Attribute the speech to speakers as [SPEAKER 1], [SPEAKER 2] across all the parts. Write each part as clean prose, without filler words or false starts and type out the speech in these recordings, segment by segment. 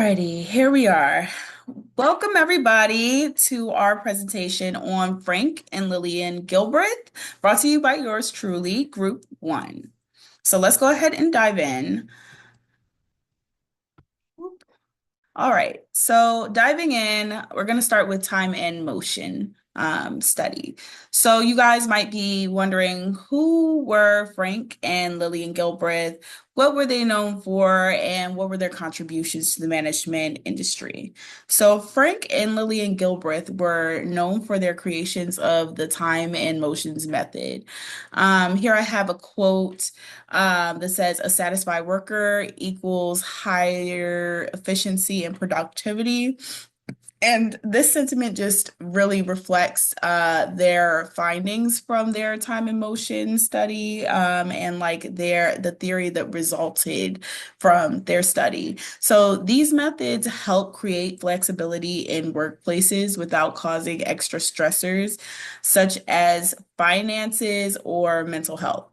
[SPEAKER 1] Alrighty, here we are. Welcome everybody to our presentation on Frank and Lillian Gilbreth, brought to you by yours truly, Group 1. So let's go ahead and dive in. All right, so diving in, we're going to start with time and motion study. So you guys might be wondering, who were Frank and Lillian Gilbreth? What were they known for, and what were their contributions to the management industry? So Frank and Lillian Gilbreth were known for their creations of the time and motions method. Here I have a quote that says a satisfied worker equals higher efficiency and productivity. And this sentiment just really reflects their findings from their time and motion study, and like the theory that resulted from their study. So these methods help create flexibility in workplaces without causing extra stressors, such as finances or mental health.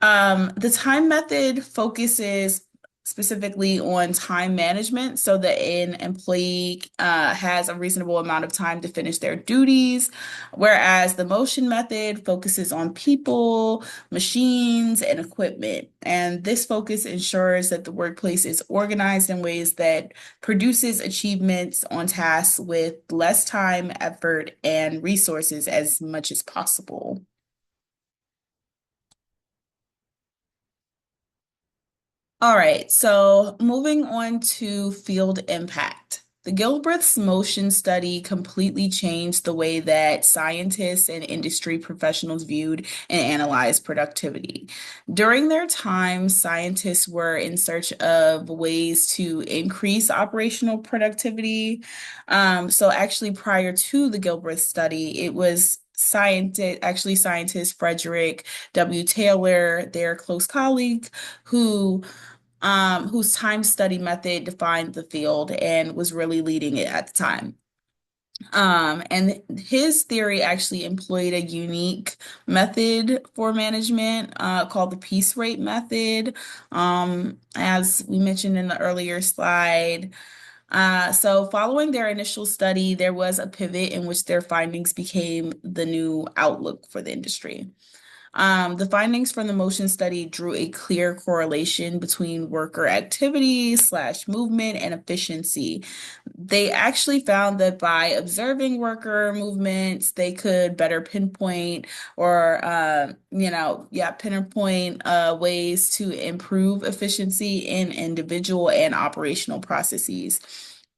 [SPEAKER 1] The time method focuses specifically on time management so that an employee has a reasonable amount of time to finish their duties, whereas the motion method focuses on people, machines, and equipment. And this focus ensures that the workplace is organized in ways that produces achievements on tasks with less time, effort, and resources as much as possible. All right, so moving on to field impact. The Gilbreth's motion study completely changed the way that scientists and industry professionals viewed and analyzed productivity. During their time, scientists were in search of ways to increase operational productivity. So actually, prior to the Gilbreth study, it was scientist Frederick W. Taylor, their close colleague, whose time study method defined the field and was really leading it at the time. And his theory actually employed a unique method for management called the piece rate method, as we mentioned in the earlier slide. So following their initial study, there was a pivot in which their findings became the new outlook for the industry. The findings from the motion study drew a clear correlation between worker activity slash movement and efficiency. They actually found that by observing worker movements, they could better pinpoint or, pinpoint ways to improve efficiency in individual and operational processes.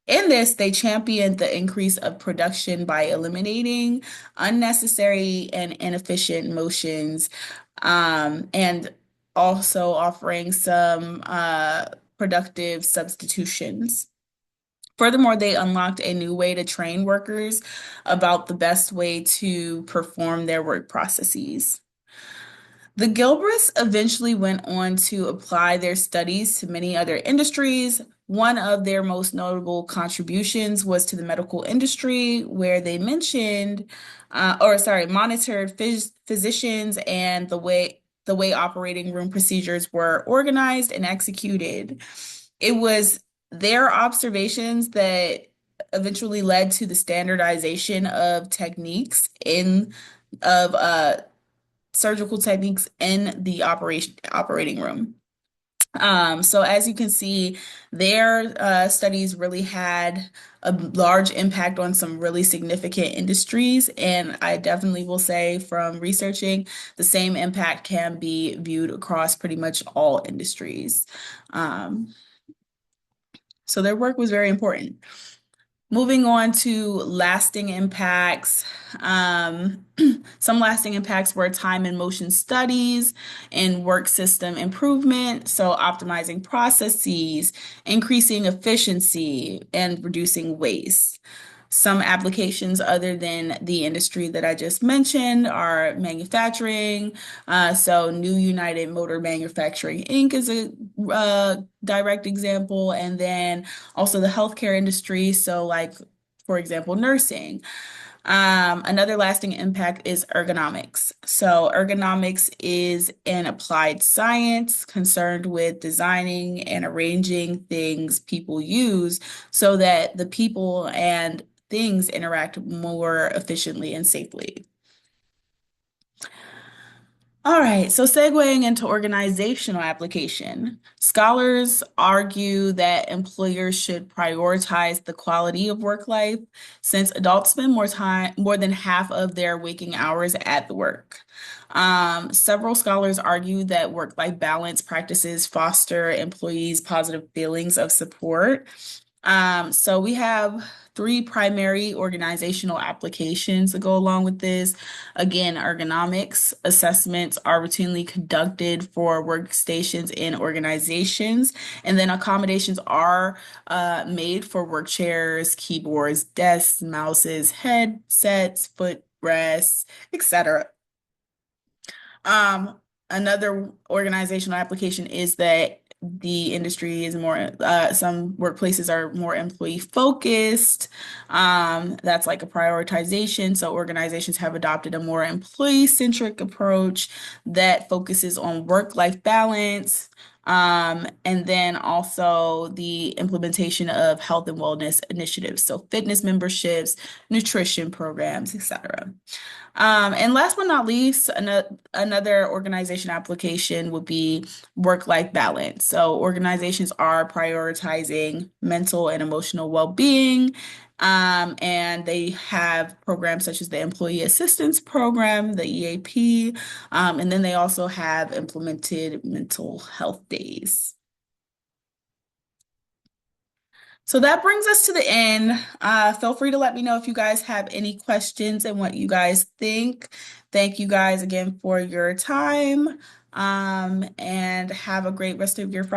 [SPEAKER 1] In this, they championed the increase of production by eliminating unnecessary and inefficient motions, and also offering some productive substitutions. Furthermore, they unlocked a new way to train workers about the best way to perform their work processes. The Gilbreths eventually went on to apply their studies to many other industries. One of their most notable contributions was to the medical industry, where they monitored physicians and the way operating room procedures were organized and executed. It was their observations that eventually led to the standardization of techniques in of surgical techniques in the operating room. So as you can see, their studies really had a large impact on some really significant industries, and I definitely will say from researching, the same impact can be viewed across pretty much all industries. Um, so their work was very important. Moving on to lasting impacts. Some lasting impacts were time and motion studies and work system improvement. So optimizing processes, increasing efficiency, and reducing waste. Some applications other than the industry that I just mentioned are manufacturing. So New United Motor Manufacturing Inc. is a direct example. And then also the healthcare industry. So like, for example, nursing. Another lasting impact is ergonomics. So, ergonomics is an applied science concerned with designing and arranging things people use so that the people and things interact more efficiently and safely. All right, so segueing into organizational application, scholars argue that employers should prioritize the quality of work life since adults spend more than half of their waking hours at the work. Several scholars argue that work-life balance practices foster employees' positive feelings of support. So we have three primary organizational applications that go along with this. Again, ergonomics assessments are routinely conducted for workstations in organizations, and then accommodations are made for work chairs, keyboards, desks, mouses, headsets, footrests, etc. Um, Another organizational application is that the industry is more, some workplaces are more employee focused. That's like a prioritization. So organizations have adopted a more employee-centric approach that focuses on work-life balance. And then also the implementation of health and wellness initiatives, so fitness memberships, nutrition programs, etc. And last but not least, another organization application would be work-life balance. So organizations are prioritizing mental and emotional well-being, and they have programs such as the Employee Assistance Program, the EAP, and then they also have implemented mental health days. So that brings us to the end. Feel free to let me know if you guys have any questions and what you guys think. Thank you guys again for your time, and have a great rest of your Friday.